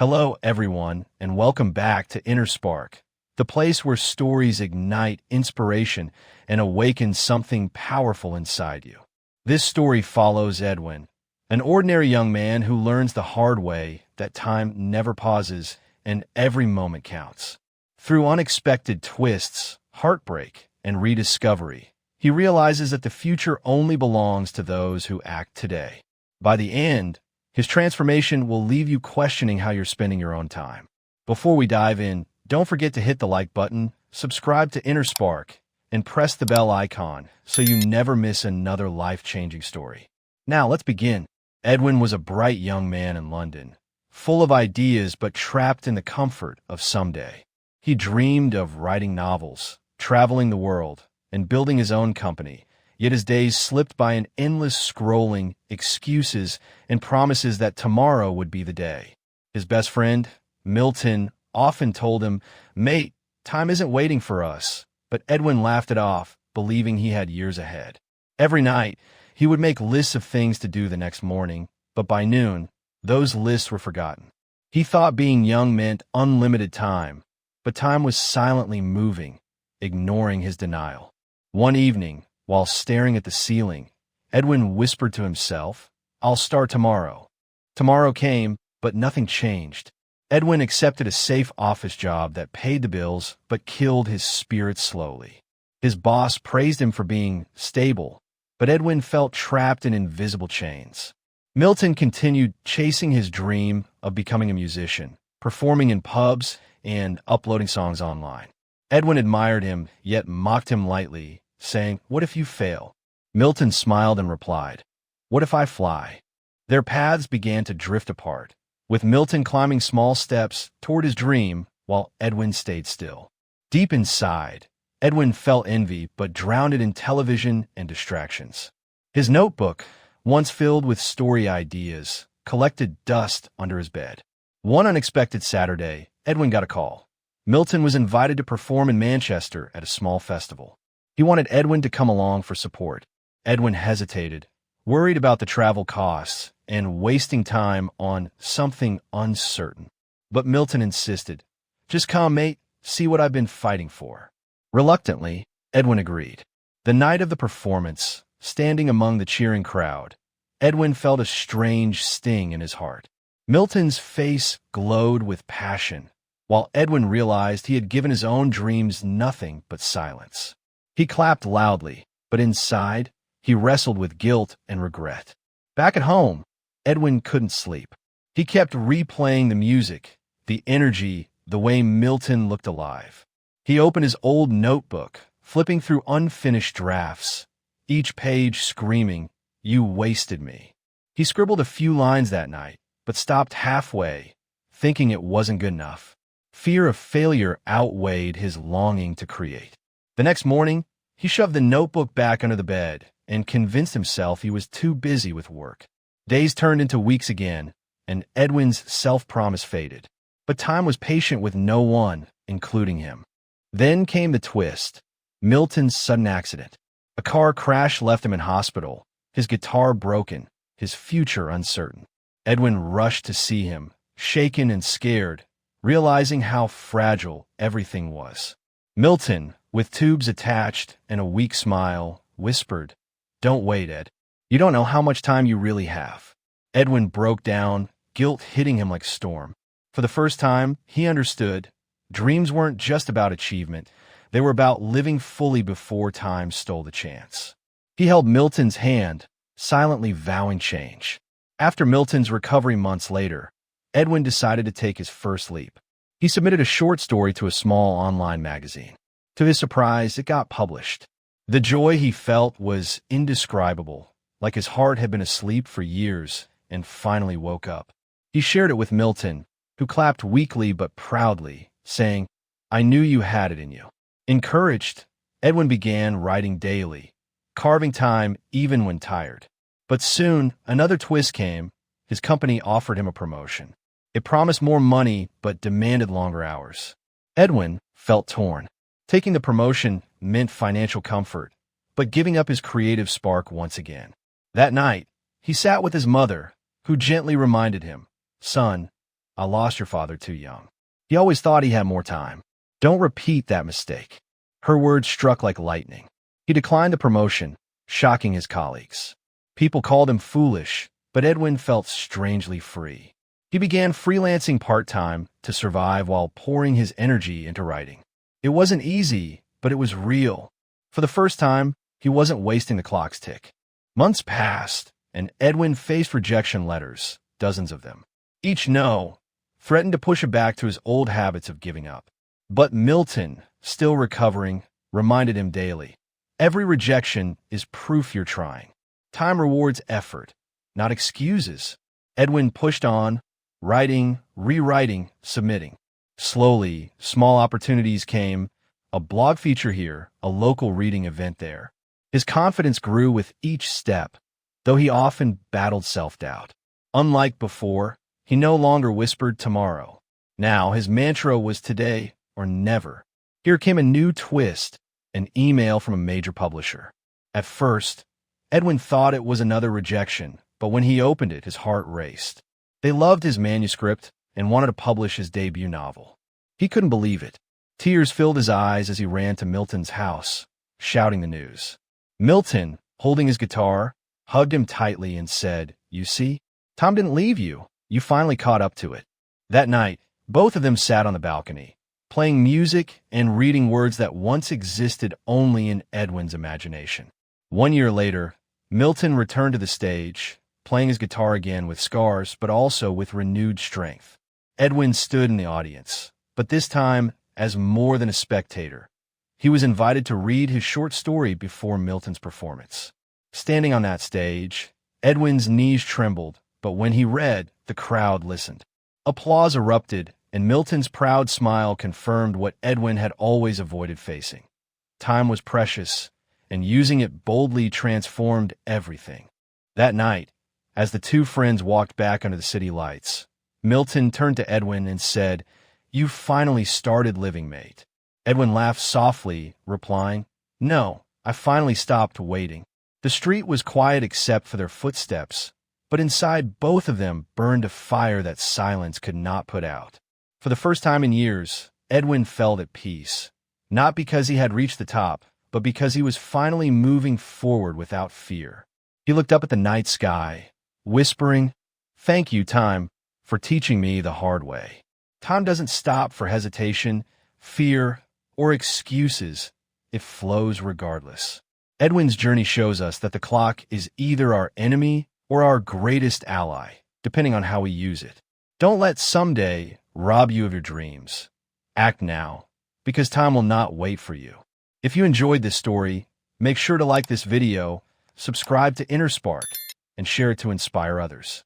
Hello, everyone, and welcome back to Inner Spark, the place where stories ignite inspiration and awaken something powerful inside you. This story follows Edwin, an ordinary young man who learns the hard way that time never pauses and every moment counts. Through unexpected twists, heartbreak, and rediscovery, he realizes that the future only belongs to those who act today. By the end, his transformation will leave you questioning how you're spending your own time. Before we dive in, don't forget to hit the like button, subscribe to Inner Spark, and press the bell icon so you never miss another life-changing story. Now, let's begin. Edwin was a bright young man in London, full of ideas but trapped in the comfort of someday. He dreamed of writing novels, traveling the world, and building his own company. Yet his days slipped by in endless scrolling, excuses, and promises that tomorrow would be the day. His best friend, Milton, often told him, "Mate, time isn't waiting for us." But Edwin laughed it off, believing he had years ahead. Every night, he would make lists of things to do the next morning, but by noon, those lists were forgotten. He thought being young meant unlimited time, but time was silently moving, ignoring his denial. One evening, while staring at the ceiling, Edwin whispered to himself, "I'll start tomorrow." Tomorrow came, but nothing changed. Edwin accepted a safe office job that paid the bills but killed his spirit slowly. His boss praised him for being stable, but Edwin felt trapped in invisible chains. Milton continued chasing his dream of becoming a musician, performing in pubs and uploading songs online. Edwin admired him, yet mocked him lightly, saying, "What if you fail?" Milton smiled and replied, "What if I fly?" Their paths began to drift apart, with Milton climbing small steps toward his dream while Edwin stayed still. Deep inside, Edwin felt envy but drowned it in television and distractions. His notebook, once filled with story ideas, collected dust under his bed. One unexpected Saturday, Edwin got a call. Milton was invited to perform in Manchester at a small festival. He wanted Edwin to come along for support. Edwin hesitated, worried about the travel costs and wasting time on something uncertain. But Milton insisted, "Just come, mate, see what I've been fighting for." Reluctantly, Edwin agreed. The night of the performance, standing among the cheering crowd, Edwin felt a strange sting in his heart. Milton's face glowed with passion, while Edwin realized he had given his own dreams nothing but silence. He clapped loudly, but inside, he wrestled with guilt and regret. Back at home, Edwin couldn't sleep. He kept replaying the music, the energy, the way Milton looked alive. He opened his old notebook, flipping through unfinished drafts, each page screaming, "You wasted me." He scribbled a few lines that night, but stopped halfway, thinking it wasn't good enough. Fear of failure outweighed his longing to create. The next morning, he shoved the notebook back under the bed and convinced himself he was too busy with work. Days turned into weeks again, and Edwin's self-promise faded. But time was patient with no one, including him. Then came the twist, Milton's sudden accident. A car crash left him in hospital, his guitar broken, his future uncertain. Edwin rushed to see him, shaken and scared, realizing how fragile everything was. Milton, with tubes attached and a weak smile, whispered, "Don't wait, Ed. You don't know how much time you really have." Edwin broke down, guilt hitting him like a storm. For the first time, he understood dreams weren't just about achievement. They were about living fully before time stole the chance. He held Milton's hand, silently vowing change. After Milton's recovery months later, Edwin decided to take his first leap. He submitted a short story to a small online magazine. To his surprise, it got published. The joy he felt was indescribable, like his heart had been asleep for years and finally woke up. He shared it with Milton, who clapped weakly but proudly, saying, "I knew you had it in you." Encouraged, Edwin began writing daily, carving time even when tired. But soon, another twist came. His company offered him a promotion. It promised more money but demanded longer hours. Edwin felt torn. Taking the promotion meant financial comfort, but giving up his creative spark once again. That night, he sat with his mother, who gently reminded him, "Son, I lost your father too young. He always thought he had more time. Don't repeat that mistake. Her words struck like lightning. He declined the promotion, shocking his colleagues. People called him foolish, but Edwin felt strangely free. He began freelancing part-time to survive while pouring his energy into writing. It wasn't easy, but it was real. For the first time, he wasn't wasting the clock's tick. Months passed, and Edwin faced rejection letters, dozens of them. Each no threatened to push him back to his old habits of giving up. But Milton, still recovering, reminded him daily, every rejection is proof you're trying. Time rewards effort, not excuses. Edwin pushed on, writing, rewriting, submitting. Slowly, small opportunities came, a blog feature here, a local reading event there. His confidence grew with each step, though he often battled self-doubt. Unlike before, he no longer whispered tomorrow. Now his mantra was today or never. Here came a new twist, an email from a major publisher. At first, Edwin thought it was another rejection, but when he opened it, his heart raced. They loved his manuscript and wanted to publish his debut novel. He couldn't believe it. Tears filled his eyes as he ran to Milton's house, shouting the news. Milton, holding his guitar, hugged him tightly and said, "You see, Tom didn't leave you. You finally caught up to it." That night, both of them sat on the balcony, playing music and reading words that once existed only in Edwin's imagination. 1 year later, Milton returned to the stage, playing his guitar again with scars, but also with renewed strength. Edwin stood in the audience, but this time as more than a spectator. He was invited to read his short story before Milton's performance. Standing on that stage, Edwin's knees trembled, but when he read, the crowd listened. Applause erupted, and Milton's proud smile confirmed what Edwin had always avoided facing. Time was precious, and using it boldly transformed everything. That night, as the two friends walked back under the city lights, Milton turned to Edwin and said, "You've finally started living, mate." Edwin laughed softly, replying, "No, I finally stopped waiting." The street was quiet except for their footsteps, but inside both of them burned a fire that silence could not put out. For the first time in years, Edwin felt at peace, not because he had reached the top, but because he was finally moving forward without fear. He looked up at the night sky, whispering, "Thank you, time, for teaching me the hard way." Time doesn't stop for hesitation, fear, or excuses. It flows regardless. Edwin's journey shows us that the clock is either our enemy or our greatest ally, depending on how we use it. Don't let someday rob you of your dreams. Act now, because time will not wait for you. If you enjoyed this story, make sure to like this video, subscribe to Inner Spark, and share it to inspire others.